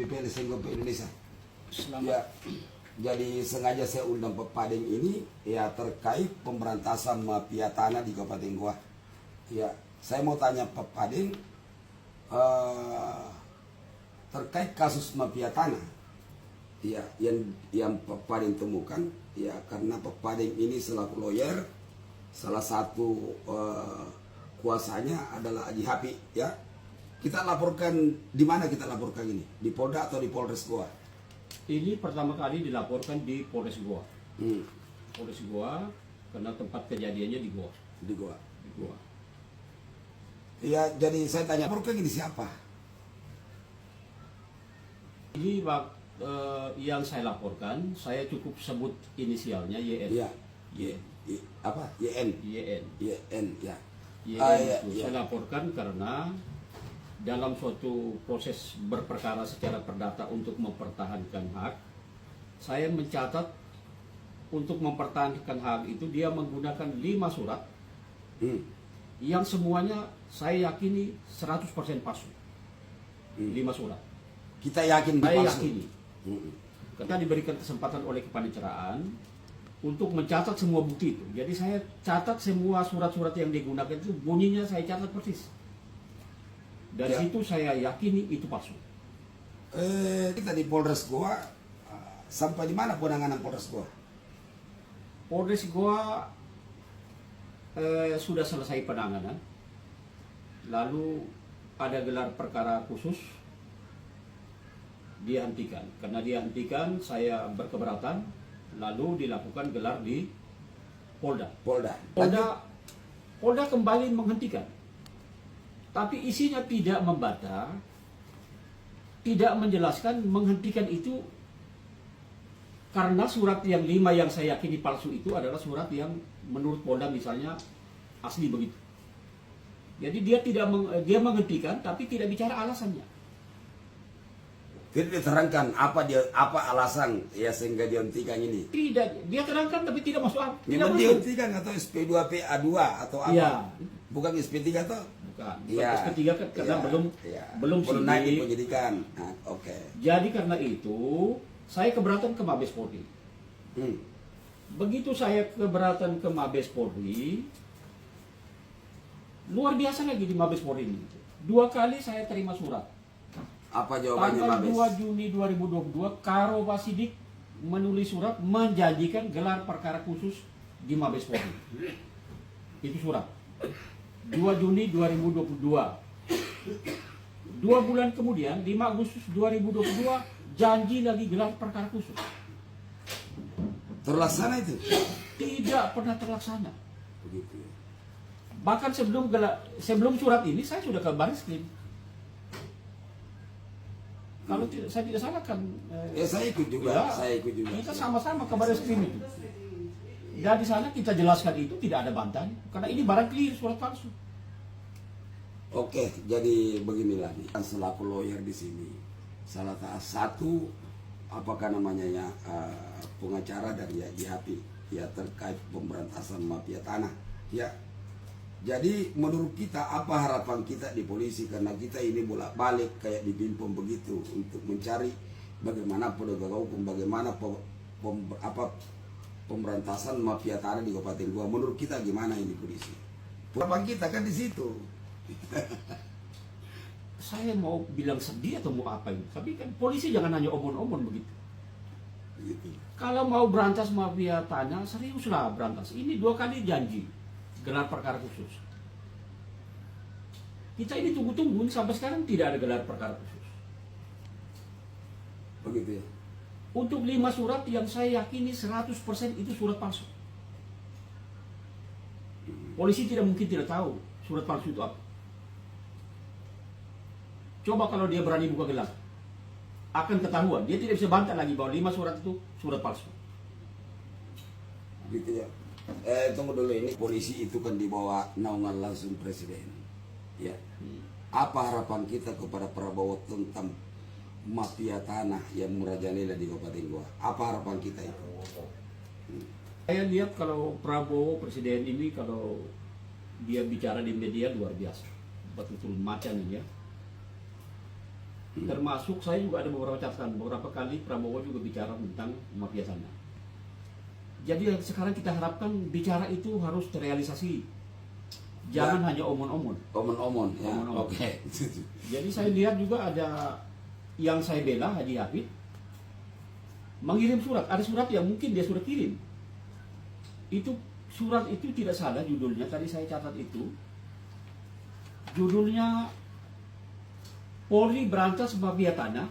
PPL Senggol Indonesia. Selamat. Ya, jadi sengaja saya undang Pak Padeng ini ya terkait pemberantasan mafia tanah di Kabupaten Goa. Ya, saya mau tanya Pak Padeng terkait kasus mafia tanah. Ya, yang Pak Padeng temukan ya karena Pak Padeng ini selaku lawyer, salah satu kuasanya adalah Haji Hapi ya. Kita laporkan di mana kita laporkan ini? Di Polda atau di Polres Goa? Ini pertama kali dilaporkan di Polres Goa. Polres Goa karena tempat kejadiannya di Goa. Di Goa. Di Goa. Ya, jadi saya tanya, laporkan ini siapa? Ini yang saya laporkan, saya cukup sebut inisialnya YN. Ya, apa? YN. YN. YN, ya. YN Ya, itu ya. saya laporkan karena dalam suatu proses berperkara secara perdata untuk mempertahankan hak, saya mencatat untuk mempertahankan hak itu dia menggunakan 5 surat yang semuanya saya yakini 100% palsu. 5 surat. Kita yakin Saya dipalsu. yakini. Kita diberikan kesempatan oleh kepaniteraan untuk mencatat semua bukti itu. Jadi saya catat semua surat-surat yang digunakan itu, bunyinya saya catat persis. Dari Ya. situ saya yakini itu palsu. Kita di Polres Goa, sampai di mana penanganan Polres Goa? Polres Goa sudah selesai penanganan. Lalu ada gelar perkara khusus, dihentikan. Karena dihentikan saya berkeberatan, lalu dilakukan gelar di Polda. Polda. Polda kembali menghentikan. Tapi isinya tidak membantah, tidak menjelaskan menghentikan itu karena surat yang 5 yang saya yakini palsu itu adalah surat yang menurut Polda misalnya asli begitu. Jadi dia menghentikan tapi tidak bicara alasannya. Tidak diterangkan apa alasan ya sehingga dihentikan ini. Tidak, dia terangkan tapi tidak masuk akal. Tidak Memang masuk. dihentikan atau SP2PA2 atau apa? Iya. Bukan SP3 toh? Bukan. Iya. Ketiga kan karena Iya. belum Iya. belum naik di sidik. penyidikan. Nah, oke. Jadi karena itu saya keberatan ke Mabes Polri. Begitu saya keberatan ke Mabes Polri, luar biasa lagi di Mabes Polri ini. 2 kali saya terima surat. Apa jawabannya Tanggal Mabes? 2 Juni 2022, Karo Wasidik menulis surat menjanjikan gelar perkara khusus di Mabes Polri. Itu surat. 2 Juni 2022. 2 bulan kemudian, 5 Agustus 2022, janji lagi gelar perkara khusus. Terlaksana itu? Tidak pernah terlaksana. Begitu ya. Bahkan sebelum surat ini saya sudah ke Baris Krim. Kalau saya tidak salah kan Ya saya ikut juga, ya, saya ikut juga. kita sama-sama ke Baris Krim itu. Dan di sana kita jelaskan itu tidak ada bantahan karena ini barang clear surat palsu. Oke, jadi beginilah nih. Selaku lawyer di sini, salah satu apakah namanya ya pengacara dari Haji Hapi ya terkait pemberantasan mafia tanah. Ya, jadi menurut kita apa harapan kita di polisi karena kita ini bolak-balik kayak di Bimpom begitu untuk mencari bagaimana penegak hukum, bagaimana pemberantasan mafia tanah di Kabupaten Goa. Menurut kita gimana ini polisi? Harapan kita kan di situ. Saya mau bilang sedih atau mau apa ini? Tapi kan polisi jangan hanya omong-omong begitu. Gitu. Kalau mau berantas mafia tanah, seriuslah berantas. Ini 2 kali janji gelar perkara khusus. Kita ini tunggu-tunggu sampai sekarang tidak ada gelar perkara khusus. Begitu ya. Untuk 5 surat yang saya yakini 100% itu surat palsu. Polisi tidak mungkin tidak tahu surat palsu itu apa. Coba kalau dia berani buka gelar, akan ketahuan. Dia tidak bisa bantah lagi bahwa 5 surat itu surat palsu. Gitu ya. Tunggu dulu, ini polisi itu kan di bawah naungan langsung presiden. Ya. Apa harapan kita kepada Prabowo tentang mafia tanah yang merajalela di Kabupaten Goa? Apa harapan kita itu? Saya lihat kalau Prabowo presiden ini kalau dia bicara di media luar biasa, betul-betul macan ya. Termasuk saya juga ada beberapa catatan, beberapa kali Prabowo juga bicara tentang mafia tanah. Jadi sekarang kita harapkan bicara itu harus terrealisasi. Jangan hanya omon-omon. Omon-omon, ya. Omon-omon. Oke. Jadi saya lihat juga ada yang saya bela, Haji Hafid, mengirim surat. Ada surat yang mungkin dia sudah kirim. Itu surat itu tidak salah judulnya. Tadi saya catat itu. Judulnya Polri berantas mafia tanah.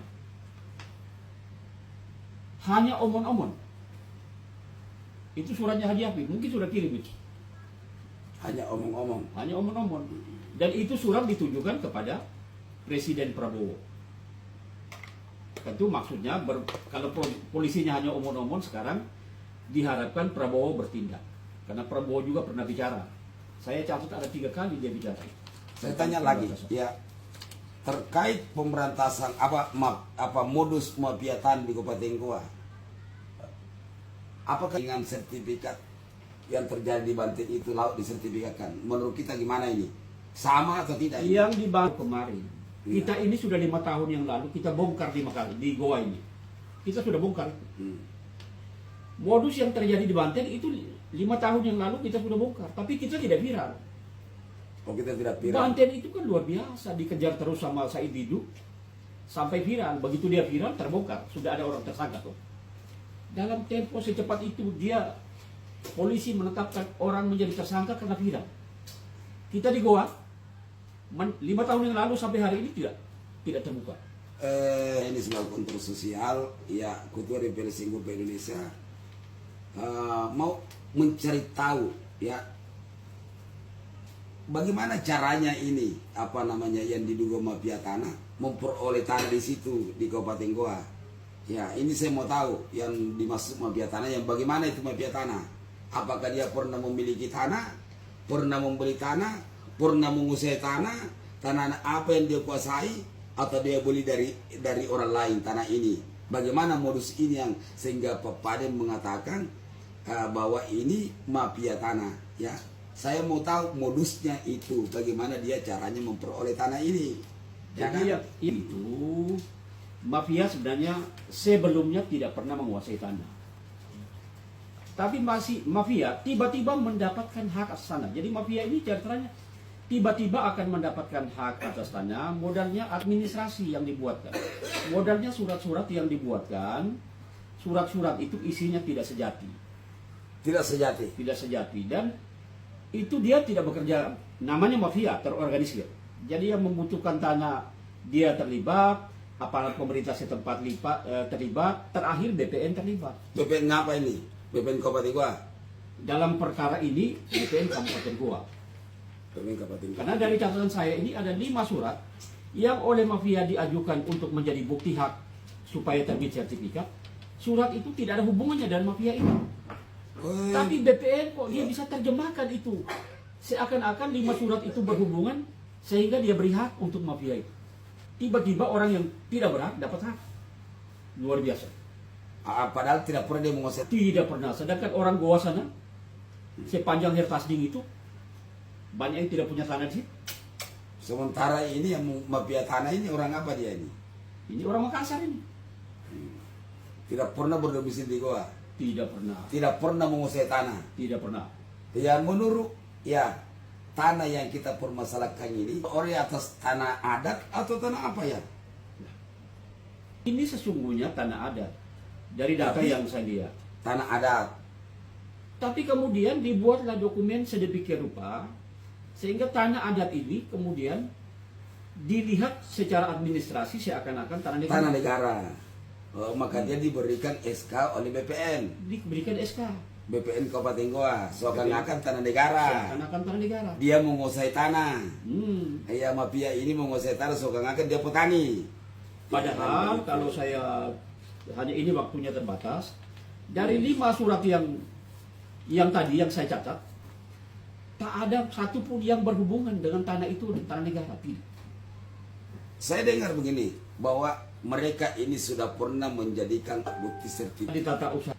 Hanya omon-omon. Itu suratnya Haji Hafid. Mungkin sudah kirim itu. Hanya omong-omong. Hanya omon-omon. Dan itu surat ditujukan kepada Presiden Prabowo. Tentu maksudnya kalau polisinya hanya omon-omon, sekarang diharapkan Prabowo bertindak. Karena Prabowo juga pernah bicara. Saya catat ada 3 kali dia bicara. Saya tanya lagi, ya, terkait pemberantasan apa modus mafia tanah di Kabupaten Goa. Apakah dengan sertifikat yang terjadi di Banten itu laut disertifikatkan? Menurut kita gimana ini? Sama atau tidak? Yang dibangun kemarin, Iya. kita ini sudah 5 tahun yang lalu kita bongkar 5 kali di Goa ini. Kita sudah bongkar. Modus yang terjadi di Banten itu 5 tahun yang lalu kita sudah bongkar, tapi kita tidak viral. Oh, kita tidak viral. Banten itu kan luar biasa, dikejar terus sama Said Didu sampai viral. Begitu dia viral terbongkar, sudah ada orang tersangka tuh. Dalam tempo secepat itu polisi menetapkan orang menjadi tersangka karena viral. Kita di Goa 5 tahun yang lalu sampai hari ini tidak terbuka. Ini sebuah kontrol sosial, ya, Ketua DPR Singgup Indonesia mau mencari tahu, ya, bagaimana caranya ini yang diduga mafia tanah memperoleh tanah di situ di Kabupaten Goa. Ya, ini saya mau tahu yang dimaksud mafia tanah, yang bagaimana itu mafia tanah. Apakah dia pernah memiliki tanah, pernah membeli tanah, pernah menguasai tanah apa yang dia kuasai, atau dia beli dari orang lain tanah ini. Bagaimana modus ini yang sehingga Pak Paden mengatakan bahwa ini mafia tanah, ya. Saya mau tahu modusnya itu, bagaimana dia caranya memperoleh tanah ini. Jadi itu mafia sebenarnya sebelumnya tidak pernah menguasai tanah. Tapi masih mafia tiba-tiba mendapatkan hak atas tanah. Jadi mafia ini caranya tiba-tiba akan mendapatkan hak atas tanah. Modalnya administrasi yang dibuatkan. Modalnya surat-surat yang dibuatkan. Surat-surat itu isinya tidak sejati. Tidak sejati. Tidak sejati. Dan itu dia tidak bekerja, namanya mafia terorganisir. Jadi yang membutuhkan tanah dia terlibat, aparat pemerintah setempat terlibat, terakhir BPN terlibat. BPN ngapa ini? BPN Kabupaten Goa. Dalam perkara ini BPN Kabupaten Goa. BPN Kabupaten Goa. Karena dari catatan saya ini ada 5 surat yang oleh mafia diajukan untuk menjadi bukti hak supaya terbit sertifikat. Surat itu tidak ada hubungannya dengan mafia ini. Tapi BPN kok dia bisa terjemahkan itu seakan-akan 5 surat itu berhubungan sehingga dia beri hak untuk mafia itu. Tiba-tiba orang yang tidak berhak dapat hak. Luar biasa. Padahal tidak pernah dia menguasai. Tidak pernah. Sedangkan orang Goa sana sepanjang Hertasding itu banyak yang tidak punya tanah di situ. Sementara ini yang mafia tanah ini orang apa dia ini? Ini orang Makassar ini. Tidak pernah berdomisili di Goa. Tidak pernah. Tidak pernah menguasai tanah. Tidak pernah. Ya, menurut tanah yang kita permasalahkan ini oleh atas tanah adat atau tanah apa ya? Ini sesungguhnya tanah adat dari data yang saya lihat. Tanah adat. Tapi kemudian dibuatlah dokumen sedemikian rupa sehingga tanah adat ini kemudian dilihat secara administrasi seakan-akan tanah negara. Tanah negara. Maka dia diberikan SK oleh BPN. Diberikan SK. BPN Kabupaten Goa, seakan-akan tanah negara. Seakan-akan tanah negara. Dia menguasai tanah. Ya, mafia ini menguasai tanah, seakan-akan dia petani. Padahal kalau saya hanya ini waktunya terbatas, dari 5 surat yang tadi yang saya catat, tak ada satupun yang berhubungan dengan tanah itu dan tanah negara. Tidak. Saya dengar begini, bahwa mereka ini sudah pernah menjadikan bukti sertifikat. Di tata usaha.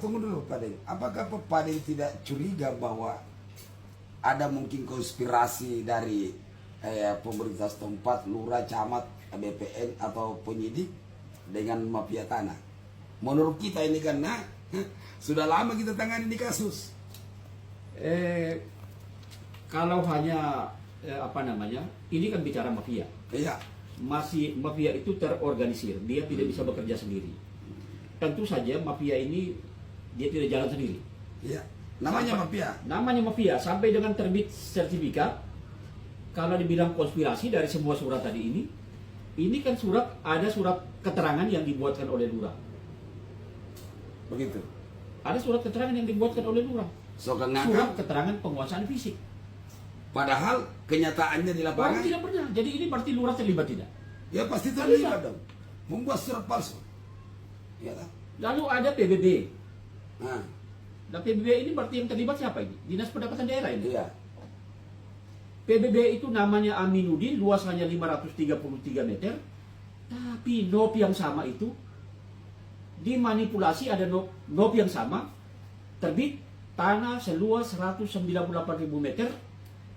Tunggu dulu Pak Den. Apakah Pak Paden tidak curiga bahwa ada mungkin konspirasi dari pemerintah setempat, lurah, camat, BPN atau penyidik dengan mafia tanah. Menurut kita ini karena sudah lama kita tangani di kasus. Kalau hanya ini kan bicara mafia. Iya. Mafia itu terorganisir, dia tidak bisa bekerja sendiri. Tentu saja mafia ini dia tidak jalan sendiri. Iya. Namanya mafia. Namanya mafia sampai dengan terbit sertifikat. Kalau dibilang konspirasi dari semua surat tadi ini kan ada surat keterangan yang dibuatkan oleh lurah. Begitu. Ada surat keterangan yang dibuatkan oleh lurah. Surat Ngakak. keterangan penguasaan fisik. Padahal kenyataannya di lapangan. Orang tidak pernah. Jadi ini berarti lurah terlibat tidak? Ya pasti terlibat dong. Membuat surat palsu. Ya kan? Lalu ada PBB. Nah, Nah PBB ini berarti yang terlibat siapa ini? Dinas Pendapatan Daerah ini. iya. PBB itu namanya Aminuddin, luasannya 533 meter. Tapi NOP yang sama itu dimanipulasi, ada NOP yang sama terbit tanah seluas 198.000 meter,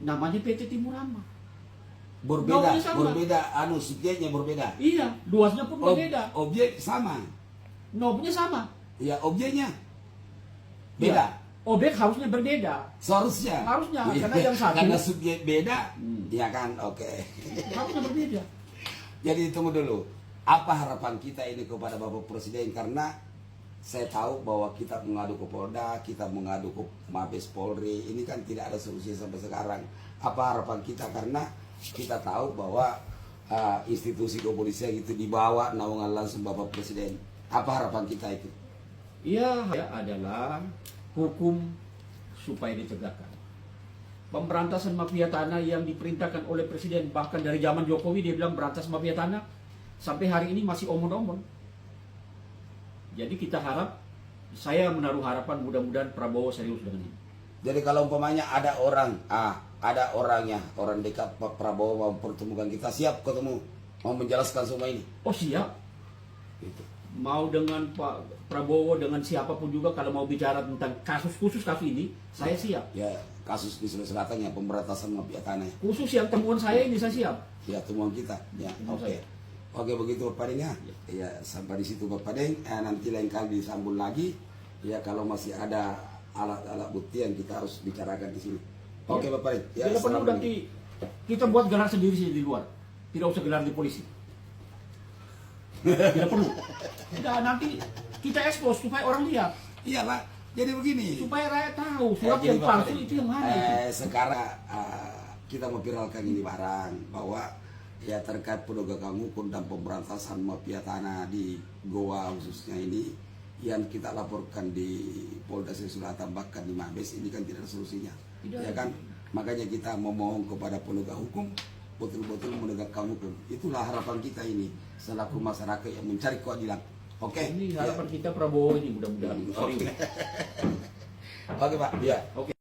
namanya PT Timur Rama. Berbeda, subjeknya berbeda. Iya, luasnya pun berbeda. Objek sama. NOP-nya sama. Ya, objeknya beda. Iya, objek harusnya berbeda. Seharusnya. Iya, karena yang satu karena subjek beda, ya kan, oke. harusnya berbeda. Jadi tunggu dulu. Apa harapan kita ini kepada Bapak Presiden? Karena saya tahu bahwa kita mengadu ke Polda, kita mengadu ke Mabes Polri, ini kan tidak ada solusi sampai sekarang. Apa harapan kita? Karena kita tahu bahwa institusi kepolisian itu dibawa naungan langsung Bapak Presiden. Apa harapan kita itu? Iya, adalah hukum supaya ditegakkan. Pemberantasan mafia tanah yang diperintahkan oleh Presiden, bahkan dari zaman Jokowi dia bilang berantas mafia tanah, sampai hari ini masih omong-omong. Jadi kita harap, saya menaruh harapan mudah-mudahan Prabowo serius dengan ini. Jadi kalau umpamanya ada orang dekat Pak Prabowo mau pertemukan kita, siap ketemu, mau menjelaskan semua ini. Oh siap. Gitu. Mau dengan Pak Prabowo, dengan siapapun juga kalau mau bicara tentang kasus ini, saya siap. Ya, kasus di Sulawesi Selatan ya, pemberantasan mafia tanah. Khusus yang temuan saya ini saya siap. Ya, temuan kita. Ya, oke. Oke, begitu Bapak Deng ya. Ya, sampai di situ Bapak Deng. Nanti lain kali disambung lagi. Ya, kalau masih ada alat-alat bukti yang kita harus bicarakan di sini. Oke, Bapak Deng. Ya, Bila perlu nanti kita buat gelar sendiri di luar. Tidak usah gelar di polisi. Tidak perlu. Tidak, nanti kita ekspos supaya orang lihat. Iya, Pak. Jadi begini. Supaya rakyat tahu surat yang palsu itu yang mana itu. Sekarang kita mau viralkan ini barang bahwa ya terkait penegakan hukum dan pemberantasan mafia tanah di Goa khususnya ini yang kita laporkan di Polda Sulawesi Selatan bahkan di Mabes ini kan tidak ada solusinya. Ya kan? Makanya kita memohon kepada penegak hukum betul-betul menegakkan hukum. Itulah harapan kita ini selaku masyarakat yang mencari keadilan. Oke. Ini harapan kita Prabowo ini mudah-mudahan. Oke, Pak. Ya. Oke.